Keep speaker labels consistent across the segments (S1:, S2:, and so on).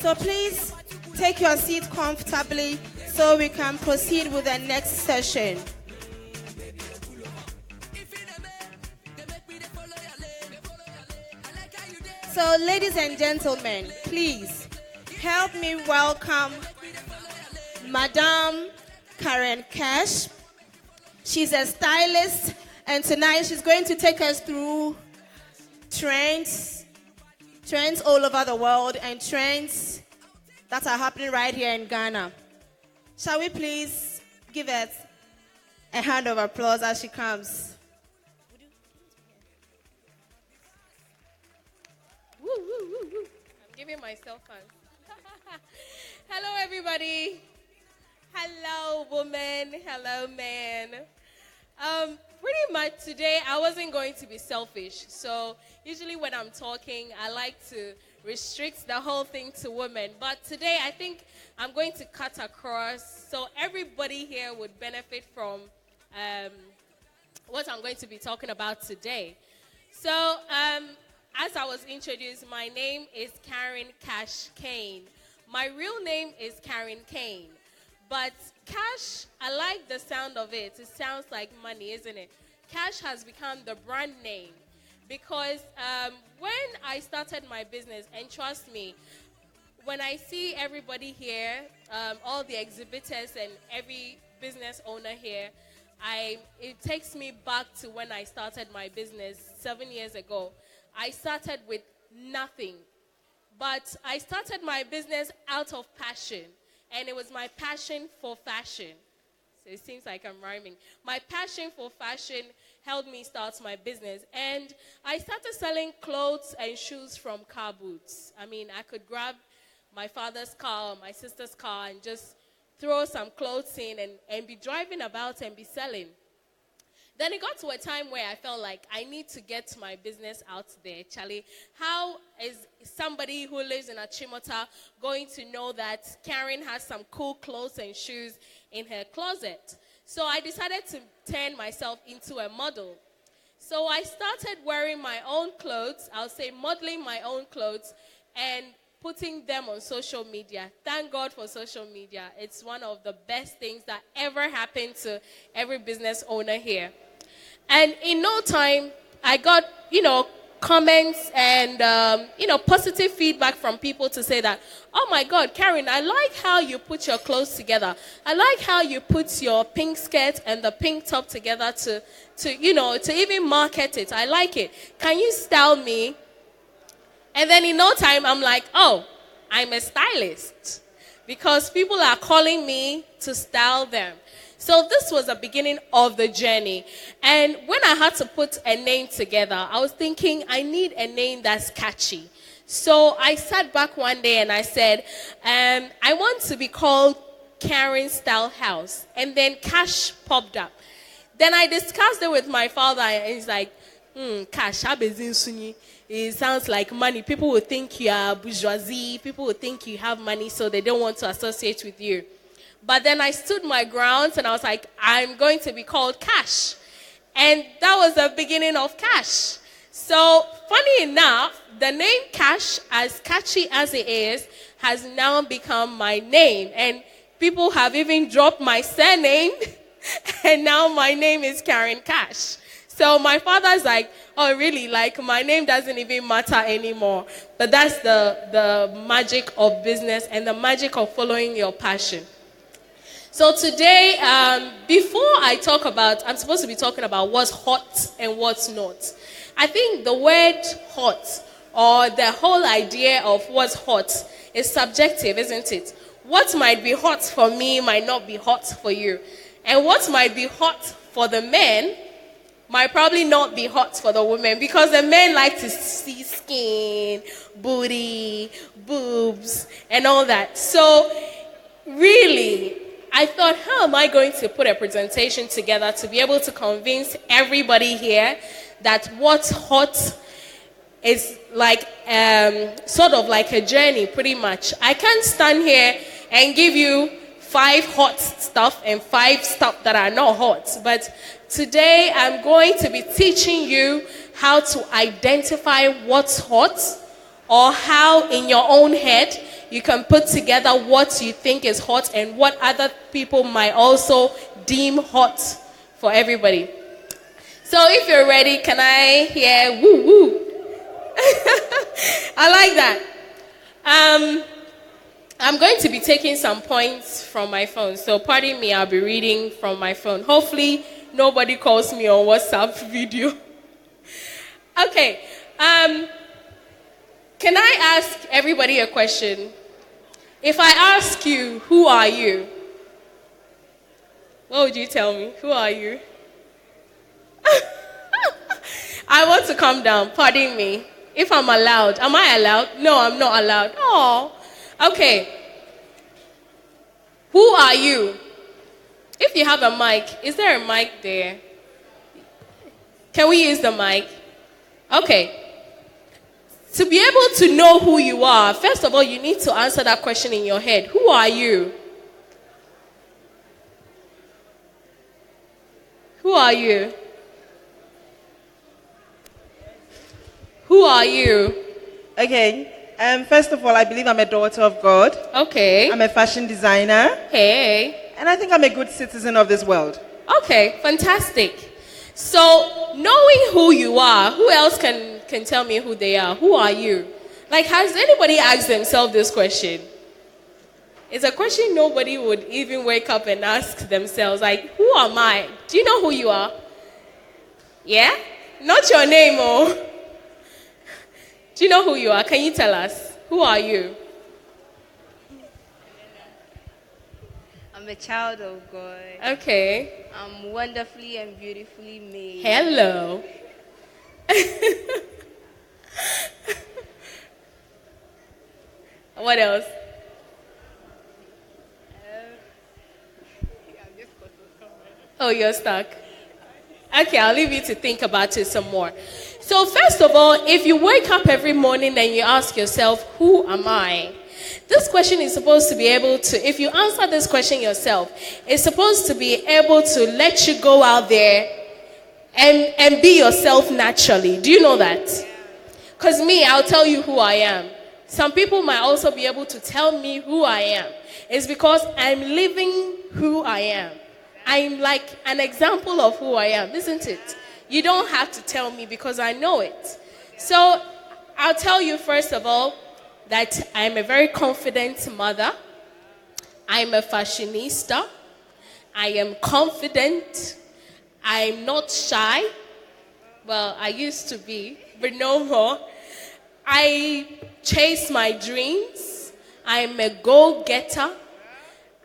S1: So please take your seat comfortably so we can proceed with the next session. So ladies and gentlemen, please help me welcome Madame Karen Cash. She's a stylist, and tonight she's going to take us through trends all over the world and trends that are happening right here in Ghana. Shall we please give it a hand of applause as she comes?
S2: Woo, woo, woo, woo. I'm giving myself hands. Hello, everybody. Hello, woman. Hello, man. Pretty much today, I wasn't going to be selfish. So usually when I'm talking, I like to restrict the whole thing to women. But today, I think I'm going to cut across so everybody here would benefit from what I'm going to be talking about today. So as I was introduced, my name is Karen Cash Kane. My real name is Karen Kane. But Cash, I like the sound of it. It sounds like money, isn't it? Cash has become the brand name because when I started my business, and trust me, when I see everybody here, all the exhibitors and every business owner here, it takes me back to when I started my business 7 years ago. I started with nothing, but I started my business out of passion. And it was my passion for fashion. So it seems like I'm rhyming. My passion for fashion helped me start my business. And I started selling clothes and shoes from car boots. I mean, I could grab my father's car or my sister's car and just throw some clothes in and be driving about and be selling. Then it got to a time where I felt like I need to get my business out there. Charlie, how is somebody who lives in Achimota going to know that Karen has some cool clothes and shoes in her closet? So I decided to turn myself into a model. So I started wearing my own clothes, I'll say modeling my own clothes, and putting them on social media. Thank God for social media. It's one of the best things that ever happened to every business owner here. And in no time, I got, comments and, positive feedback from people to say that, oh my God, Karen, I like how you put your clothes together. I like how you put your pink skirt and the pink top together to even market it. I like it. Can you style me? And then in no time, I'm like, oh, I'm a stylist. Because people are calling me to style them. So this was the beginning of the journey. And when I had to put a name together, I was thinking I need a name that's catchy. So I sat back one day and I said, I want to be called Karen Style House. And then Cash popped up. Then I discussed it with my father and he's like, Cash, it sounds like money. People will think you are bourgeoisie. People will think you have money, so they don't want to associate with you. But then I stood my ground and I was like, I'm going to be called Cash. And that was the beginning of Cash. So funny enough, the name Cash, as catchy as it is, has now become my name. And people have even dropped my surname. And now my name is Karen Cash. So my father's like, oh really, like my name doesn't even matter anymore. But that's the magic of business and the magic of following your passion. So today, before I talk about, I'm supposed to be talking about what's hot and what's not. I think the word hot or the whole idea of what's hot is subjective, isn't it? What might be hot for me might not be hot for you. And what might be hot for the men might probably not be hot for the women because the men like to see skin, booty, boobs, and all that. So really, I thought, how am I going to put a presentation together to be able to convince everybody here that what's hot is like sort of like a journey, pretty much. I can't stand here and give you 5 hot stuff and 5 stuff that are not hot. But today I'm going to be teaching you how to identify what's hot, or how in your own head You can put together what you think is hot and what other people might also deem hot for everybody. So if you're ready, can I hear woo woo? I like that. I'm going to be taking some points from my phone. So pardon me, I'll be reading from my phone. Hopefully nobody calls me on WhatsApp video. Okay. Can I ask everybody a question? If I ask you, who are you? What would you tell me? Who are you? I want to calm down. Pardon me. If I'm allowed. Am I allowed? No, I'm not allowed. Oh. Okay. Who are you? If you have a mic, is there a mic there? Can we use the mic? Okay. To be able to know who you are, first of all, you need to answer that question in your head. Who are you? Who are you? Who are you?
S3: Okay. First of all, I believe I'm a daughter of God.
S2: Okay.
S3: I'm a fashion designer.
S2: Hey.
S3: And I think I'm a good citizen of this world.
S2: Okay, fantastic. So, knowing who you are, who else can tell me who they are? Who are you? Like, has anybody asked themselves this question? It's a question nobody would even wake up and ask themselves. Like, who am I? Do you know who you are? Yeah? Not your name, oh. Do you know who you are? Can you tell us? Who are you?
S4: I'm a child of God.
S2: Okay.
S4: I'm wonderfully and beautifully made.
S2: Hello. What else? Oh, you're stuck. Okay, I'll leave you to think about it some more. So first of all, if you wake up every morning and you ask yourself, who am I? This question is supposed to be able to, if you answer this question yourself, it's supposed to be able to let you go out there and be yourself naturally. Do you know that? Because me, I'll tell you who I am. Some people might also be able to tell me who I am. It's because I'm living who I am. I'm like an example of who I am, isn't it? You don't have to tell me because I know it. So I'll tell you first of all that I'm a very confident mother. I'm a fashionista. I am confident. I'm not shy. Well, I used to be, but no more. I chase my dreams. I'm a go-getter.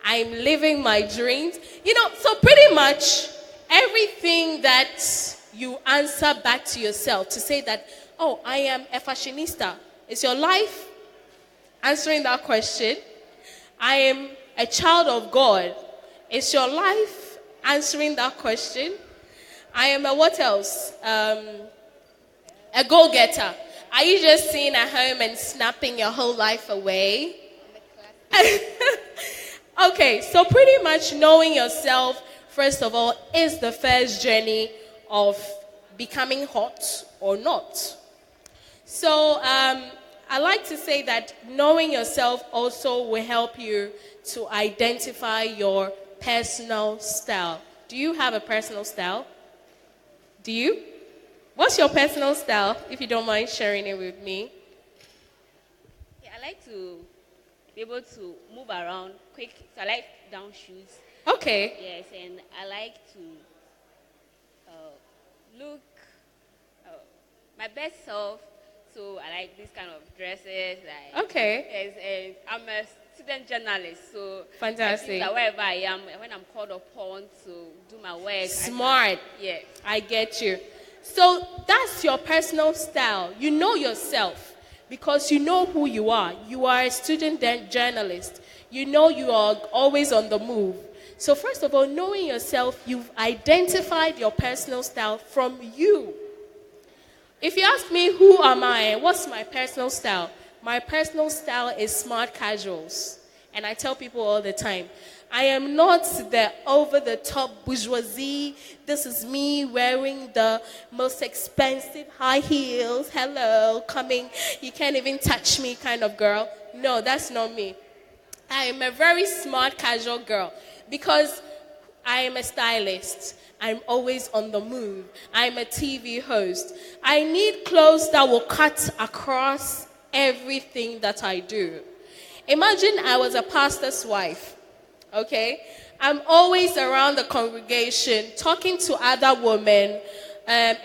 S2: I'm living my dreams. You know, so pretty much everything that you answer back to yourself to say that, oh, I am a fashionista. Is your life answering that question? I am a child of God. Is your life answering that question? I am a what else? A go-getter. Are you just sitting at home and snapping your whole life away? Okay, so pretty much knowing yourself, first of all, is the first journey of becoming hot or not. So I like to say that knowing yourself also will help you to identify your personal style. Do you have a personal style? Do you? What's your personal style, if you don't mind sharing it with me?
S4: Yeah, I like to be able to move around quick. So I like down shoes.
S2: Okay.
S4: Yes, and I like to look my best self. So I like this kind of dresses. Like,
S2: Okay.
S4: yes, I'm a student journalist, so
S2: Fantastic.
S4: I think that wherever I am, when I'm called upon to do my work,
S2: Smart.
S4: Yes.
S2: I get you. So that's your personal style. You know yourself because you know who you are. You are a student journalist. You know you are always on the move. So first of all, knowing yourself, you've identified your personal style from you. If you ask me, who am I? What's my personal style? My personal style is smart casuals. And I tell people all the time, I am not the over-the-top bourgeoisie. This is me wearing the most expensive high heels. Hello, coming. You can't even touch me kind of girl. No, that's not me. I am a very smart casual girl because I am a stylist. I'm always on the move. I'm a TV host. I need clothes that will cut across everything that I do. Imagine I was a pastor's wife, okay? I'm always around the congregation, talking to other women,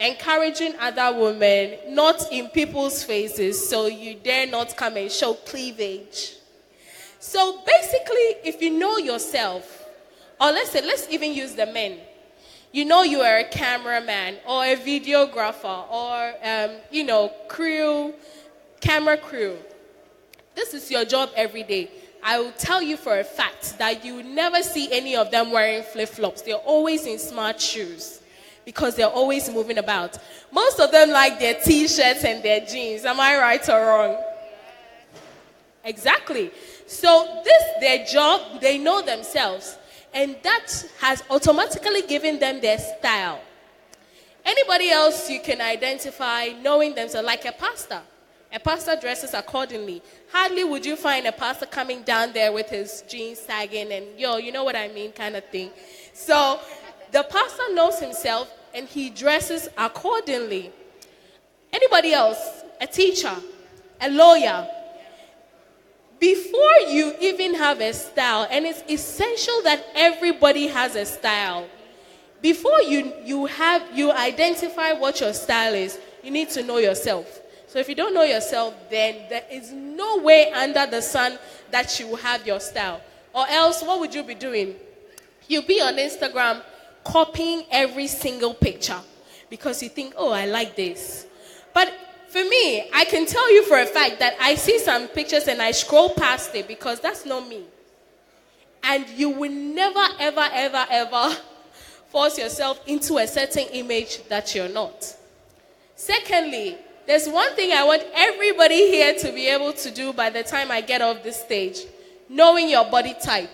S2: encouraging other women, not in people's faces, so you dare not come and show cleavage. So basically, if you know yourself, or let's even use the men. You know you are a cameraman or a videographer or, camera crew. This is your job every day. I will tell you for a fact that you never see any of them wearing flip-flops. They're always in smart shoes because they're always moving about. Most of them like their t-shirts and their jeans. Am I right or wrong? Exactly. So their job, they know themselves. And that has automatically given them their style. Anybody else you can identify knowing themselves, like a pastor. A pastor dresses accordingly. Hardly would you find a pastor coming down there with his jeans sagging and, you know what I mean, kind of thing. So the pastor knows himself and he dresses accordingly. Anybody else? A teacher, a lawyer. Before you even have a style, and it's essential that everybody has a style. Before you identify what your style is, you need to know yourself. So if you don't know yourself, then there is no way under the sun that you will have your style. Or else, what would you be doing? You'll be on Instagram copying every single picture because you think, oh, I like this. But for me, I can tell you for a fact that I see some pictures and I scroll past it because that's not me. And you will never, ever, ever, ever force yourself into a certain image that you're not. Secondly, there's one thing I want everybody here to be able to do by the time I get off this stage. Knowing your body type.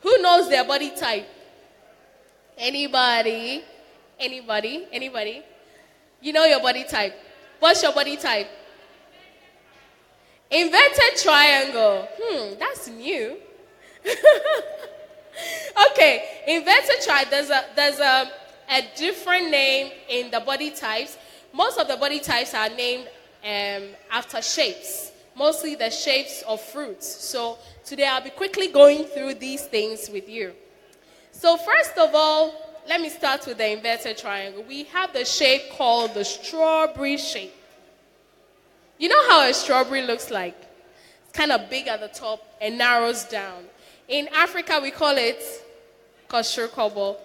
S2: Who knows their body type? Anybody? Anybody? Anybody? You know your body type. What's your body type? Inverted triangle. That's new. Okay, inverted triangle. There's a different name in the body types. Most of the body types are named after shapes. Mostly the shapes of fruits. So today I'll be quickly going through these things with you. So first of all, let me start with the inverted triangle. We have the shape called the strawberry shape. You know how a strawberry looks like? It's kind of big at the top and narrows down. In Africa, we call it koshurkobo.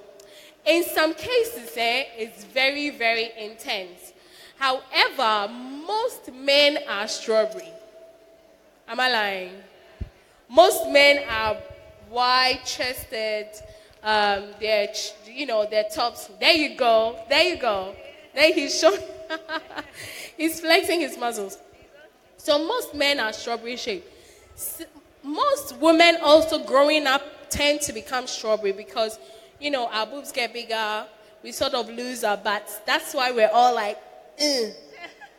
S2: In some cases, it's very, very intense. However, most men are strawberry. Am I lying? Most men are wide-chested. Their tops. There you go. There he's showing. He's flexing his muscles. So most men are strawberry shaped. Most women also growing up tend to become strawberry because, our boobs get bigger. We sort of lose our butts. That's why we're all like,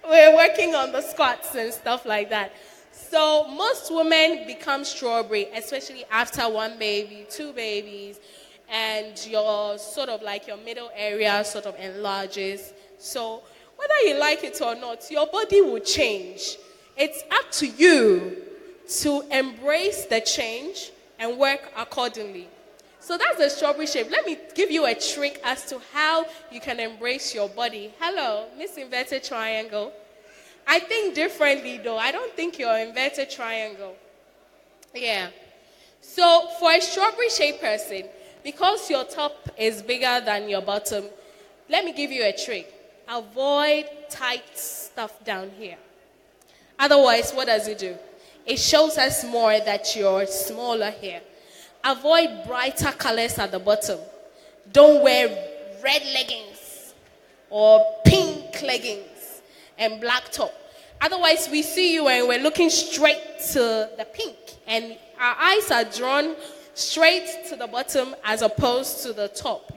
S2: We're working on the squats and stuff like that. So most women become strawberry, especially after one baby, two babies, and your sort of like your middle area sort of enlarges. So whether you like it or not, your body will change. It's up to you to embrace the change and work accordingly. So that's the strawberry shape. Let me give you a trick as to how you can embrace your body. Hello, Miss Inverted Triangle. I think differently though. I don't think you're inverted triangle. Yeah. So for a strawberry shaped person, because your top is bigger than your bottom, let me give you a trick. Avoid tight stuff down here. Otherwise, what does it do? It shows us more that you're smaller here. Avoid brighter colors at the bottom. Don't wear red leggings or pink leggings and black top. Otherwise, we see you and we're looking straight to the pink. And our eyes are drawn straight to the bottom as opposed to the top,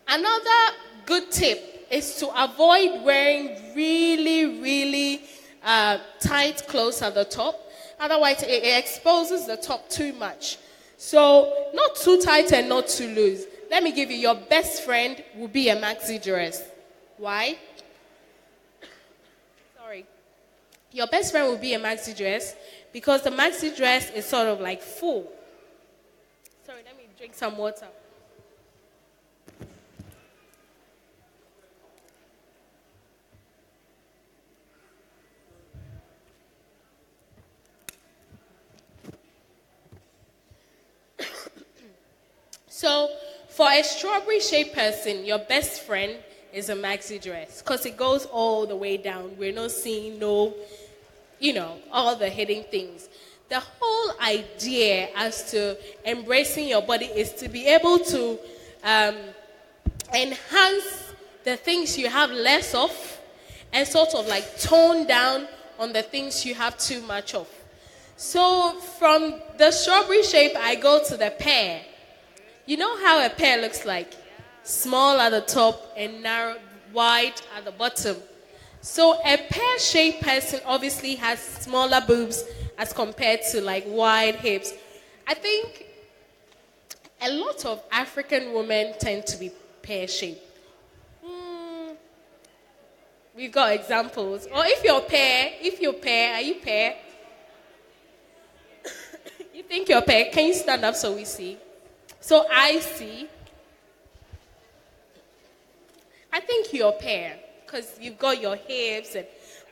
S2: Another good tip is to avoid wearing really, really tight clothes at the top. Otherwise, it exposes the top too much. So, not too tight and not too loose. Let me give you, your best friend will be a maxi dress. Why? Sorry. Your best friend will be a maxi dress because the maxi dress is sort of like full. Sorry, let me drink some water. So, for a strawberry-shaped person, your best friend is a maxi dress because it goes all the way down. We're not seeing all the hidden things. The whole idea as to embracing your body is to be able to enhance the things you have less of and sort of like tone down on the things you have too much of. So, from the strawberry shape, I go to the pear. You know how a pear looks like? Small at the top and narrow, wide at the bottom. So a pear-shaped person obviously has smaller boobs as compared to like wide hips. I think a lot of African women tend to be pear-shaped. We've got examples. Or if you're pear, are you pear? You think you're pear? Can you stand up so we see? So I see. I think you're pear because you've got your hips.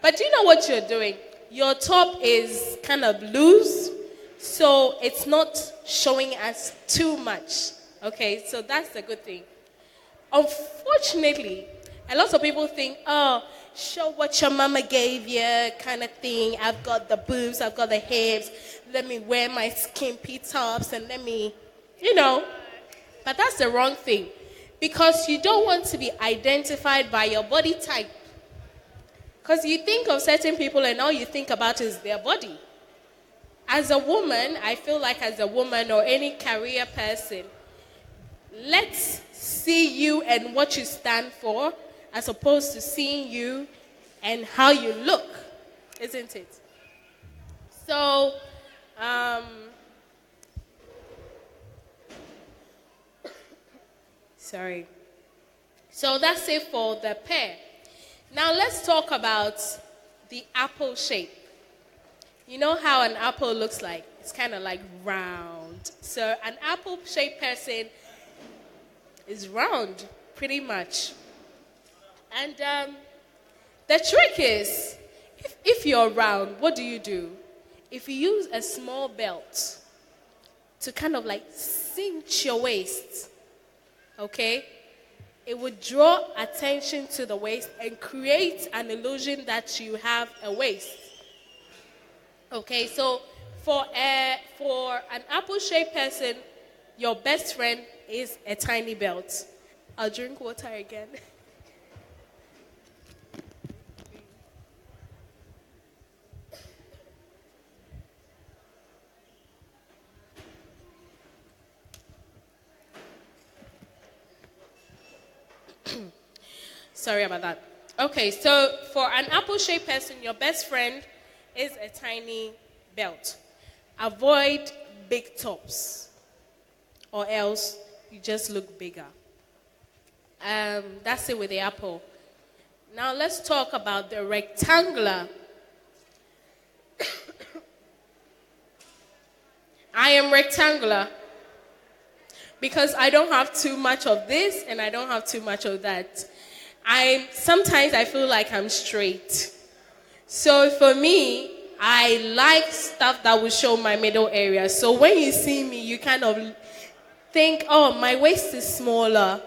S2: But do you know what you're doing? Your top is kind of loose, so it's not showing us too much. Okay, so that's the good thing. Unfortunately, a lot of people think, oh, show what your mama gave you kind of thing. I've got the boobs, I've got the hips. Let me wear my skimpy tops and let me, But that's the wrong thing. Because you don't want to be identified by your body type. Because you think of certain people and all you think about is their body. As a woman, I feel like as a woman or any career person, let's see you and what you stand for as opposed to seeing you and how you look, isn't it? So, sorry. So that's it for the pear. Now let's talk about the apple shape. You know how an apple looks like? It's kind of like round. So an apple-shaped person is round, pretty much. And the trick is, if you're round, what do? If you use a small belt to kind of like cinch your waist, okay, it would draw attention to the waist and create an illusion that you have a waist. Okay, so for an apple-shaped person, your best friend is a tiny belt. I'll drink water again. Sorry about that. Okay, so for an apple-shaped person, your best friend is a tiny belt. Avoid big tops, or else you just look bigger. That's it with the apple. Now let's talk about the rectangular. I am rectangular because I don't have too much of this and I don't have too much of that. Sometimes I feel like I'm straight. So for me, I like stuff that will show my middle area. So when you see me, you kind of think, oh, my waist is smaller,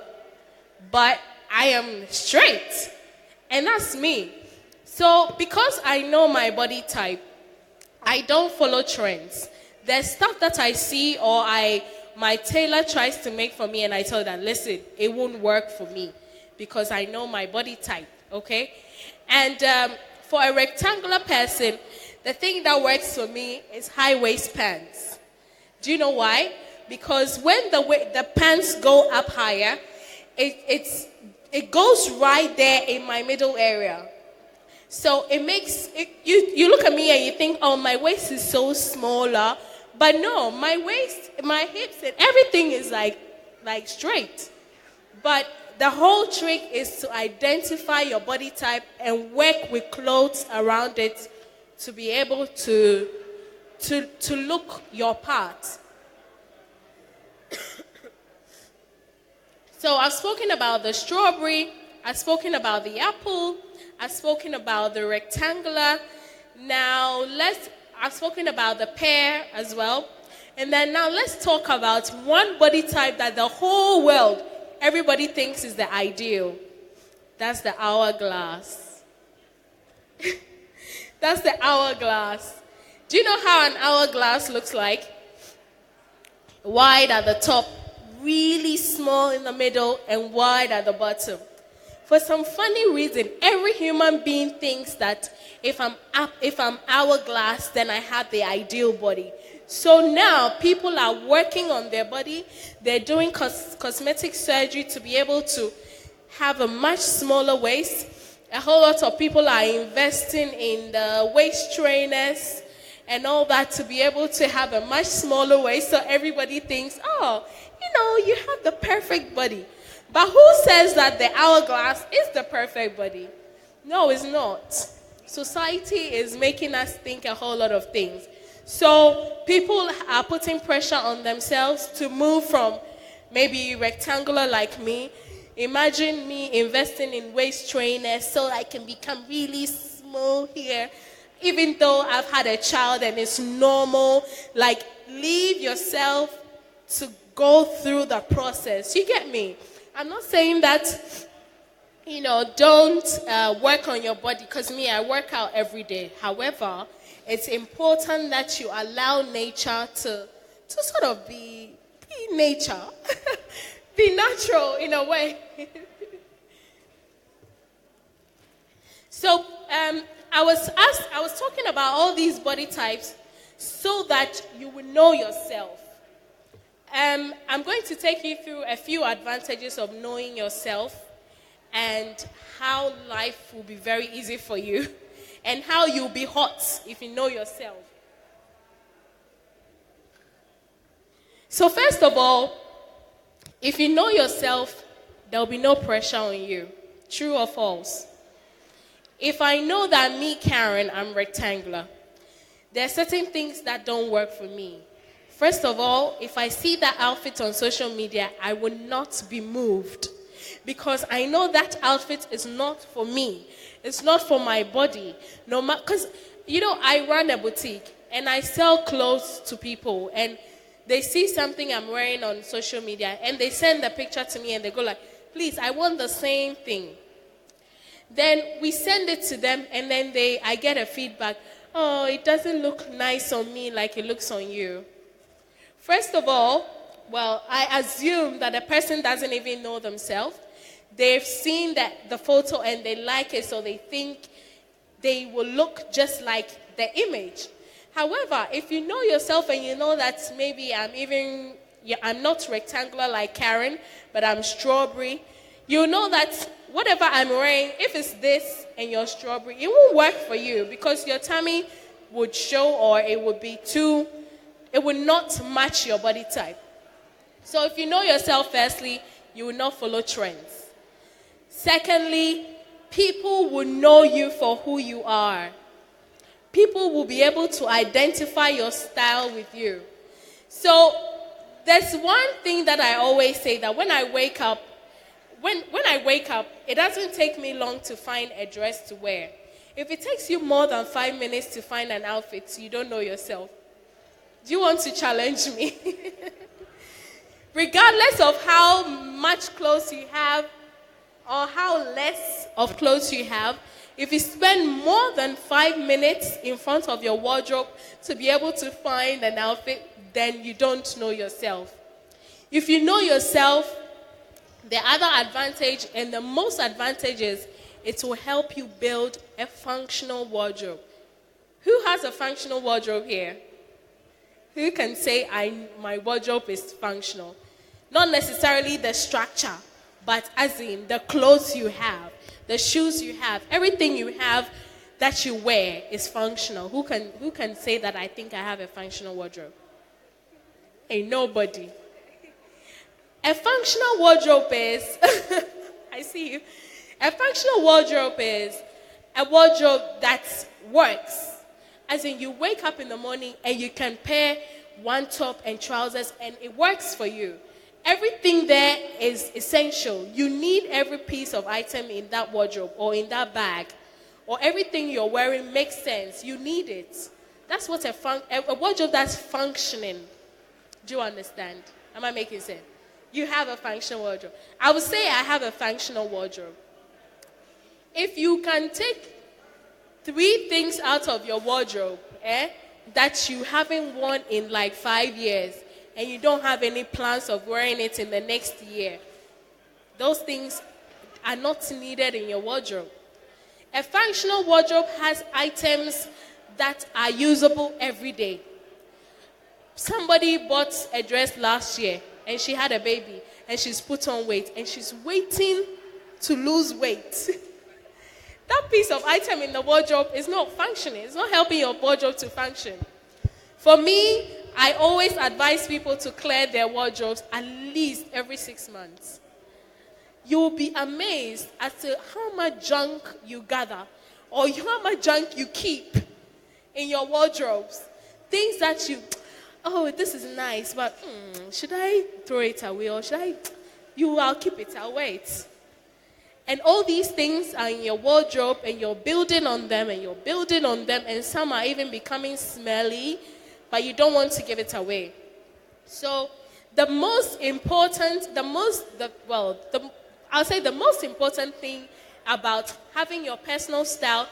S2: but I am straight. And that's me. So because I know my body type, I don't follow trends. There's stuff that I see or my tailor tries to make for me and I tell them, listen, it won't work for me because I know my body type, okay? And for a rectangular person, the thing that works for me is high waist pants. Do you know why? Because when the pants go up higher, it goes right there in my middle area. So it makes, you look at me and you think, oh, my waist is so smaller. But no, my waist, my hips, and everything is like straight. But the whole trick is to identify your body type and work with clothes around it to be able to look your part. So I've spoken about the strawberry, I've spoken about the apple, I've spoken about the rectangular. Now I've spoken about the pear as well. And then now let's talk about one body type that the whole world, everybody thinks is the ideal. That's the hourglass. That's the hourglass. Do you know how an hourglass looks like? Wide at the top, really small in the middle, and wide at the bottom. For some funny reason, every human being thinks that if I'm hourglass, then I have the ideal body. So now people are working on their body. They're doing cosmetic surgery to be able to have a much smaller waist. A whole lot of people are investing in the waist trainers and all that to be able to have a much smaller waist. So everybody thinks, oh, you have the perfect body. But who says that the hourglass is the perfect body? No, it's not. Society is making us think a whole lot of things. So people are putting pressure on themselves to move from maybe rectangular like me. Imagine me investing in waist trainers so I can become really small here. Even though I've had a child and it's normal, like leave yourself to go through the process. You get me? I'm not saying that, don't work on your body, because me, I work out every day. However, it's important that you allow nature to sort of be nature, be natural in a way. So I was talking about all these body types so that you will know yourself. I'm going to take you through a few advantages of knowing yourself and how life will be very easy for you and how you'll be hot if you know yourself. So first of all, if you know yourself, there'll be no pressure on you. True or false? If I know that me, Karen, I'm rectangular, there are certain things that don't work for me. First of all, if I see that outfit on social media, I will not be moved because I know that outfit is not for me. It's not for my body. No, because, I run a boutique and I sell clothes to people and they see something I'm wearing on social media and they send the picture to me and they go like, please, I want the same thing. Then we send it to them and then I get a feedback. Oh, it doesn't look nice on me like it looks on you. First of all, I assume that the person doesn't even know themselves. They've seen the photo and they like it, so they think they will look just like the image. However, if you know yourself and you know that maybe I'm not rectangular like Karen, but I'm strawberry, you know that whatever I'm wearing, if it's this and you're strawberry, it won't work for you because your tummy would show or it would not match your body type. So if you know yourself, firstly, you will not follow trends. Secondly, people will know you for who you are. People will be able to identify your style with you. So there's one thing that I always say, that when I wake up, it doesn't take me long to find a dress to wear. If it takes you more than 5 minutes to find an outfit, you don't know yourself. Do you want to challenge me? Regardless of how much clothes you have or how less of clothes you have, if you spend more than 5 minutes in front of your wardrobe to be able to find an outfit, then you don't know yourself. If you know yourself, the other advantage and the most advantage is it will help you build a functional wardrobe. Who has a functional wardrobe here? Who can say my wardrobe is functional? Not necessarily the structure, but as in the clothes you have, the shoes you have, everything you have that you wear is functional? Who can say that I think I have a functional wardrobe? Ain't nobody. A functional wardrobe is, I see you. A functional wardrobe is a wardrobe that works. As in, you wake up in the morning and you can pair one top and trousers and it works for you. Everything there is essential. You need every piece of item in that wardrobe or in that bag, or everything you're wearing makes sense. You need it. That's what a wardrobe that's functioning. Do you understand? Am I making sense? You have a functional wardrobe. I would say I have a functional wardrobe. If you can take 3 things out of your wardrobe that you haven't worn in like 5 years, and you don't have any plans of wearing it in the next year, those things are not needed in your wardrobe. A functional wardrobe has items that are usable every day. Somebody bought a dress last year and she had a baby and she's put on weight and she's waiting to lose weight. That piece of item in the wardrobe is not functioning. It's not helping your wardrobe to function. For me, I always advise people to clear their wardrobes at least every 6 months. You will be amazed as to how much junk you gather or how much junk you keep in your wardrobes. Things that this is nice, but should I throw it away or I'll keep it, I'll wait. And all these things are in your wardrobe and you're building on them and you're building on them, and some are even becoming smelly, but you don't want to give it away. So the most important thing about having your personal style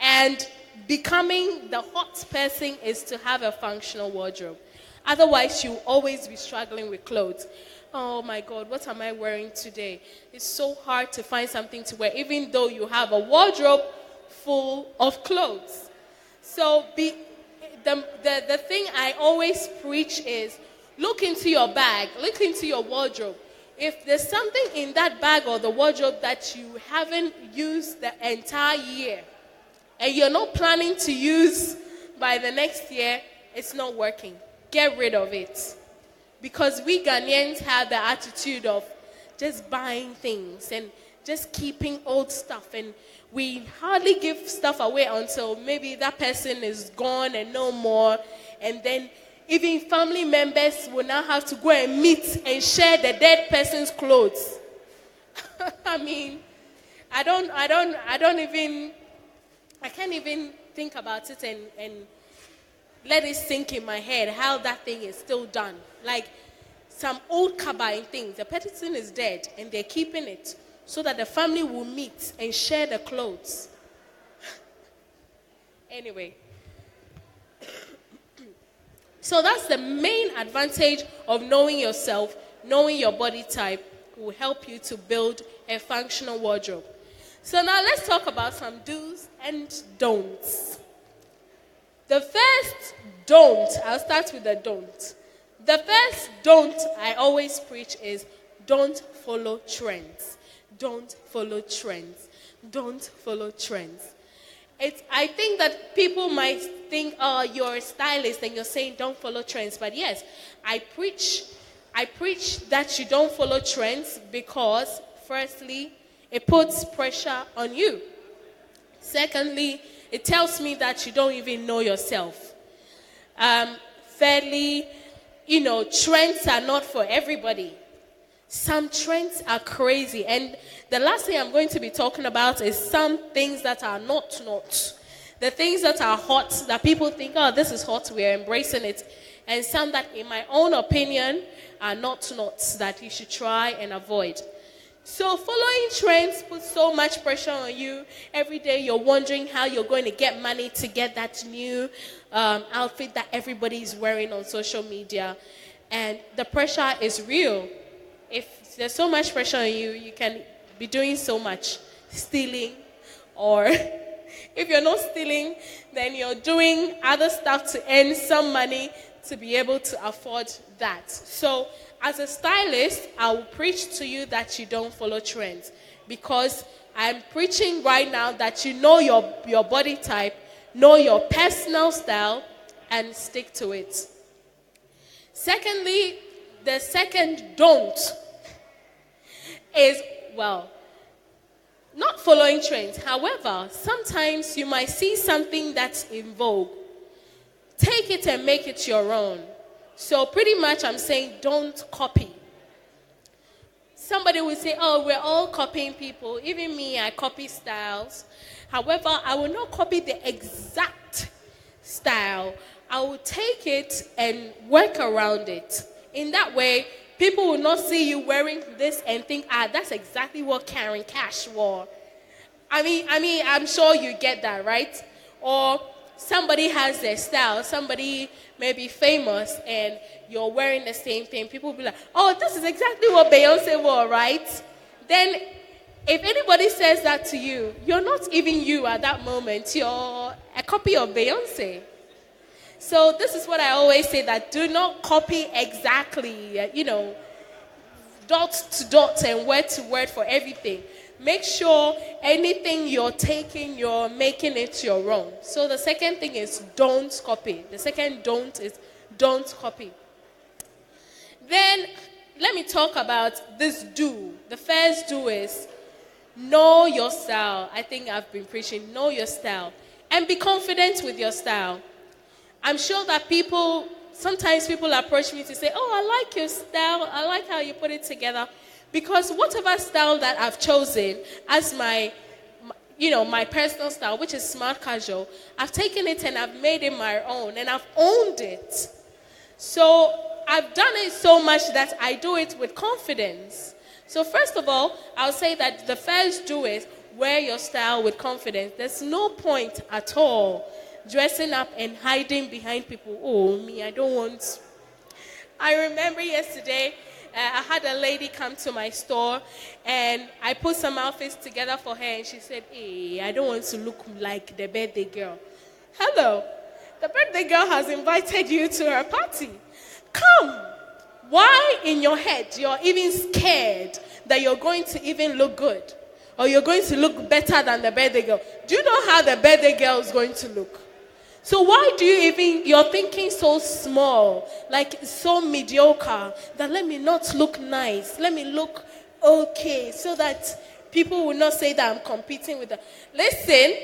S2: and becoming the hot person is to have a functional wardrobe. Otherwise, you'll always be struggling with clothes. Oh my God, what am I wearing today? It's so hard to find something to wear, even though you have a wardrobe full of clothes. So the thing I always preach is look into your bag, look into your wardrobe. If there's something in that bag or the wardrobe that you haven't used the entire year and you're not planning to use by the next year, it's not working. Get rid of it. Because we Ghanaians have the attitude of just buying things and just keeping old stuff, and we hardly give stuff away until maybe that person is gone and no more, and then even family members will now have to go and meet and share the dead person's clothes. I mean, I can't even think about it and let it sink in my head how that thing is still done. Like some old Kabbalah things. The person is dead and they're keeping it so that the family will meet and share the clothes. Anyway. So that's the main advantage of knowing yourself, knowing your body type will help you to build a functional wardrobe. So now let's talk about some do's and don'ts. The first don't, I'll start with the don't. The first don't I always preach is don't follow trends. Don't follow trends. Don't follow trends. I think that people might think, oh, you're a stylist and you're saying don't follow trends. But yes, I preach that you don't follow trends because, firstly, it puts pressure on you. Secondly, it tells me that you don't even know yourself. Thirdly, trends are not for everybody. Some trends are crazy. And the last thing I'm going to be talking about is some things that are not. The things that are hot, that people think, oh, this is hot, we're embracing it. And some that, in my own opinion, are not that you should try and avoid. So following trends puts so much pressure on you. Every day you're wondering how you're going to get money to get that new outfit that everybody is wearing on social media. And the pressure is real. If there's so much pressure on you, you can be doing so much stealing, or if you're not stealing, then you're doing other stuff to earn some money to be able to afford that. So as a stylist, I will preach to you that you don't follow trends, because I'm preaching right now that you know your body type, know your personal style, and stick to it. Secondly, the second don't is, well, not following trends. However, sometimes you might see something that's in vogue. Take it and make it your own. So pretty much I'm saying don't copy. Somebody will say, oh, we're all copying people. Even me, I copy styles. However, I will not copy the exact style. I will take it and work around it. In that way, people will not see you wearing this and think, that's exactly what Karen Cash wore. I mean, I'm sure you get that, right? Or somebody has their style. Somebody may be famous and you're wearing the same thing. People will be like, oh, this is exactly what Beyonce wore, right? Then if anybody says that to you, you're not even you at that moment. You're a copy of Beyonce. So this is what I always say, that do not copy exactly, dot to dot and word to word for everything. Make sure anything you're taking, you're making it your own. So the second thing is don't copy. The second don't is don't copy. Then let me talk about this do. The first do is know your style. I think I've been preaching, know your style. And be confident with your style. I'm sure that sometimes people approach me to say, oh, I like your style. I like how you put it together. Because whatever style that I've chosen as my personal style, which is smart casual, I've taken it and I've made it my own and I've owned it. So I've done it so much that I do it with confidence. So first of all, I'll say that the first do is wear your style with confidence. There's no point at all dressing up and hiding behind people. Oh, me, I don't want. I remember yesterday, I had a lady come to my store and I put some outfits together for her and she said, hey, I don't want to look like the birthday girl. Hello, the birthday girl has invited you to her party. Come. Why in your head you're even scared that you're going to even look good or you're going to look better than the birthday girl? Do you know how the birthday girl is going to look? So why do you're thinking so small, like so mediocre, that let me not look nice, let me look okay, so that people will not say that I'm competing with them. Listen,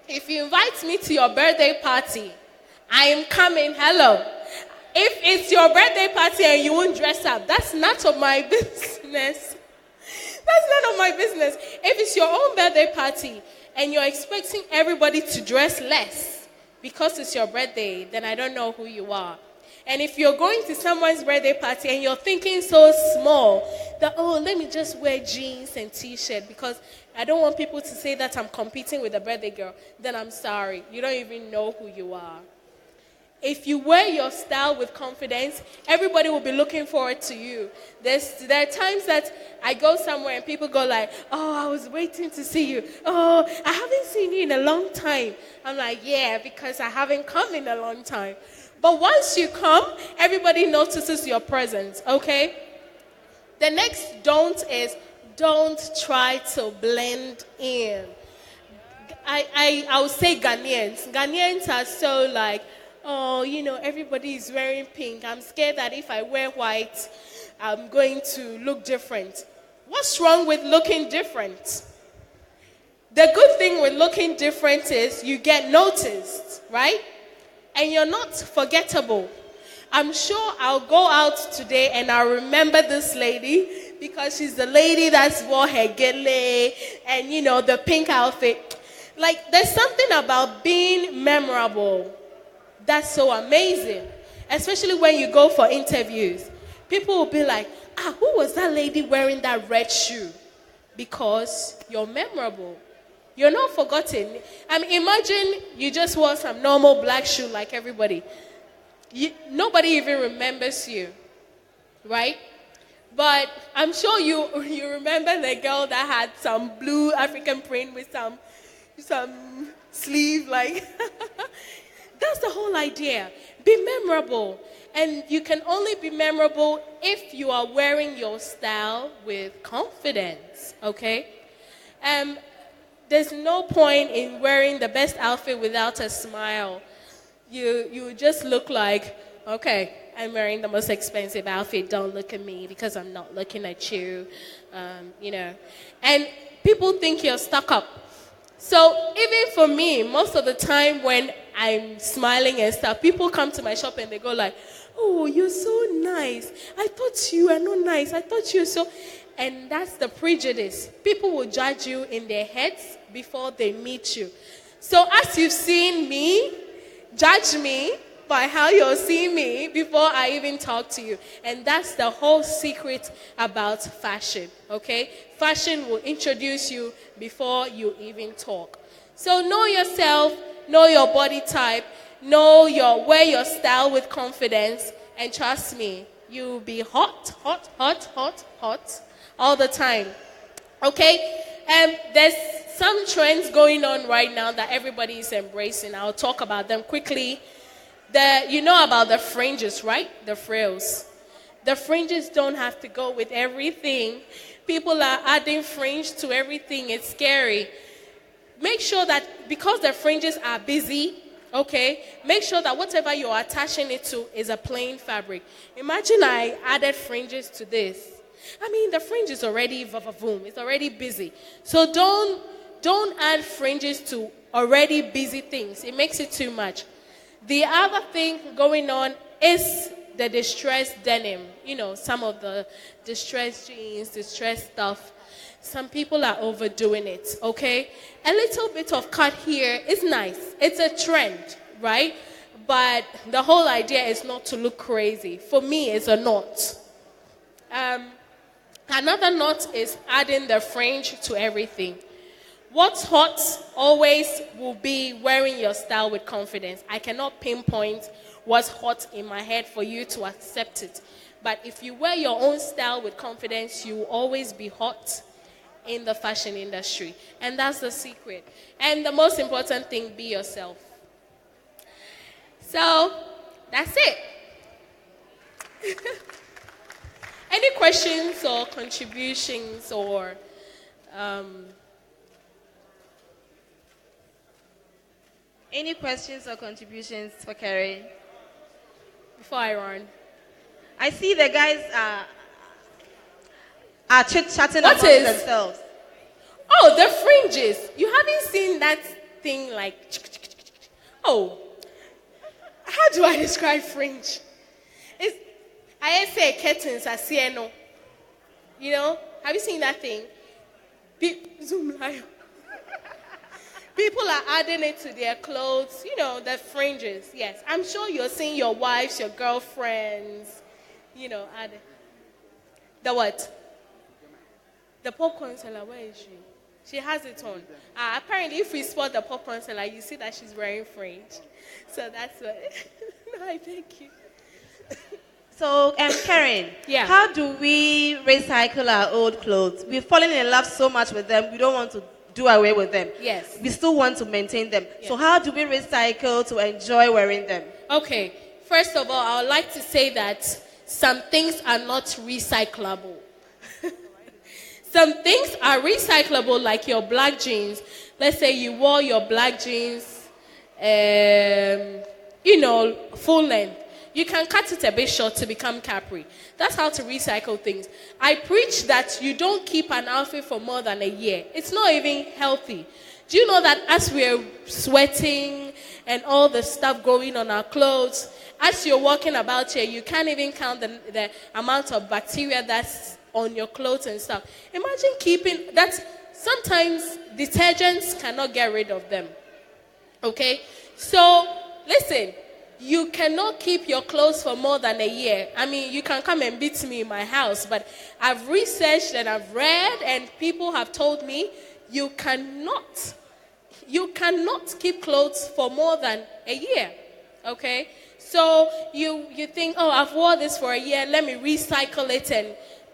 S2: if you invite me to your birthday party, I am coming, hello. If it's your birthday party and you won't dress up, that's none of my business. That's none of my business. If it's your own birthday party and you're expecting everybody to dress less, because it's your birthday, then I don't know who you are. And if you're going to someone's birthday party and you're thinking so small that, oh, let me just wear jeans and t-shirt because I don't want people to say that I'm competing with a birthday girl, then I'm sorry. You don't even know who you are. If you wear your style with confidence, everybody will be looking forward to you. There are times that I go somewhere and people go like, oh, I was waiting to see you. Oh, I haven't seen you in a long time. I'm like, yeah, because I haven't come in a long time. But once you come, everybody notices your presence, okay? The next don't is don't try to blend in. I would say Ghanaians. Ghanaians are so like, oh, everybody is wearing pink. I'm scared that if I wear white, I'm going to look different. What's wrong with looking different? The good thing with looking different is you get noticed, right? And you're not forgettable. I'm sure I'll go out today and I'll remember this lady because she's the lady that wore her gele and, the pink outfit. Like, there's something about being memorable that's so amazing, especially when you go for interviews. People will be like, who was that lady wearing that red shoe? Because you're memorable. You're not forgotten. Imagine you just wore some normal black shoe like everybody. Nobody even remembers you, right? But I'm sure you remember the girl that had some blue African print with some sleeve, like... That's the whole idea. Be memorable. And you can only be memorable if you are wearing your style with confidence, okay? There's no point in wearing the best outfit without a smile. You just look like, okay, I'm wearing the most expensive outfit. Don't look at me because I'm not looking at you, And people think you're stuck up. So even for me, most of the time when I'm smiling and stuff, people come to my shop and they go like, oh, you're so nice. I thought you were not nice. I thought you were so... And that's the prejudice. People will judge you in their heads before they meet you. So as you've seen me, judge me by how you'll see me before I even talk to you. And that's the whole secret about fashion, okay? Fashion will introduce you before you even talk. So know yourself, know your body type, wear your style with confidence, and trust me, you'll be hot all the time, okay? There's some trends going on right now that everybody is embracing. I'll talk about them quickly. You know about the fringes, right? The frills. The fringes don't have to go with everything. People are adding fringe to everything. It's scary. Make sure that because the fringes are busy, okay, make sure that whatever you're attaching it to is a plain fabric. Imagine I added fringes to this. I mean, the fringe is already boom. It's already busy. So don't add fringes to already busy things. It makes it too much. The other thing going on is the distressed denim. Some of the distressed jeans, distressed stuff. Some people are overdoing it, okay? A little bit of cut here is nice. It's a trend, right? But the whole idea is not to look crazy. For me, it's a knot. Another knot is adding the fringe to everything. What's hot always will be wearing your style with confidence. I cannot pinpoint what's hot in my head for you to accept it. But if you wear your own style with confidence, you will always be hot in the fashion industry. And that's the secret. And the most important thing, be yourself. So, that's it. Any questions or contributions or...
S3: Any questions or contributions for Karen?
S2: Before I run.
S3: I see the guys are chit-chatting amongst themselves.
S2: Oh, the fringes. You haven't seen that thing like... Oh. How do I describe fringe? I say curtains are sieno. Have you seen that thing? Zoom live. People are adding it to their clothes, the fringes. Yes, I'm sure you're seeing your wives, your girlfriends, add it. The what? The popcorn seller, where is she? She has it on. Apparently, if we spot the popcorn seller, you see that she's wearing fringe. So that's what. No, I thank you.
S3: So, Karen,
S2: yeah.
S3: How do we recycle our old clothes? We've fallen in love so much with them, we don't want to do away with them.
S2: Yes.
S3: We still want to maintain them.
S2: Yes.
S3: So how do we recycle to enjoy wearing them?
S2: Okay. First of all, I would like to say that some things are not recyclable. Some things are recyclable, like your black jeans. Let's say you wore your black jeans, full length. You can cut it a bit short to become capri. That's how to recycle things. I preach that you don't keep an outfit for more than a year. It's not even healthy. Do you know that as we're sweating and all the stuff going on our clothes, as you're walking about here, you can't even count the amount of bacteria that's on your clothes and stuff. Imagine keeping that. Sometimes detergents cannot get rid of them. Okay? So, listen. You cannot keep your clothes for more than a year. I mean, you can come and beat me in my house, but I've researched and I've read, and people have told me you cannot keep clothes for more than a year. Okay? So you think, oh, I've worn this for a year, let me recycle it,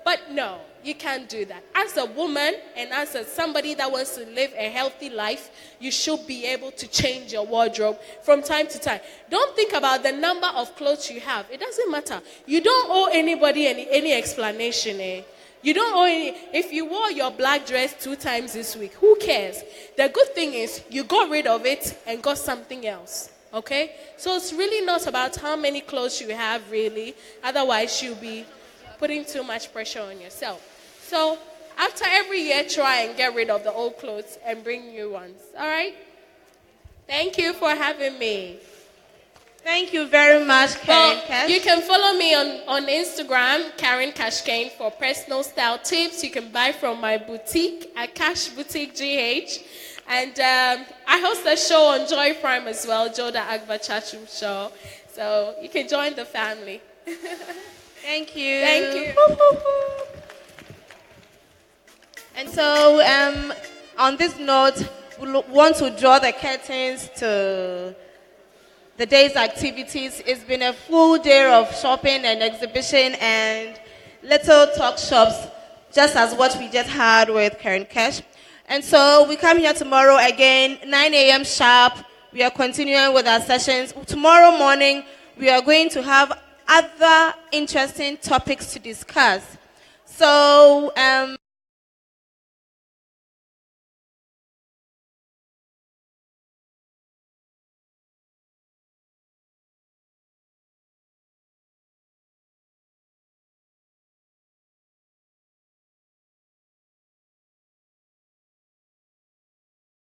S2: but no. You can't do that. As a woman and as somebody that wants to live a healthy life, you should be able to change your wardrobe from time to time. Don't think about the number of clothes you have. It doesn't matter. You don't owe anybody any explanation. You don't owe any. If you wore your black dress 2 times this week, who cares? The good thing is you got rid of it and got something else. Okay? So it's really not about how many clothes you have, really. Otherwise, you'll be putting too much pressure on yourself. So after every year, try and get rid of the old clothes and bring new ones. All right? Thank you for having me.
S3: Thank you very much, Karen Cash.
S2: You can follow me on Instagram, Karen Cash Kane, for personal style tips. You can buy from my boutique at Cash Boutique GH. And I host a show on Joy Prime as well, Joda Agba Chachum Show. So you can join the family.
S3: Thank you.
S2: Thank you.
S3: And so, on this note, we want to draw the curtains to the day's activities. It's been a full day of shopping and exhibition and little talk shops, just as what we just had with Karen Cash. And so we come here tomorrow again, 9 a.m. sharp. We are continuing with our sessions. Tomorrow morning, we are going to have other interesting topics to discuss. So,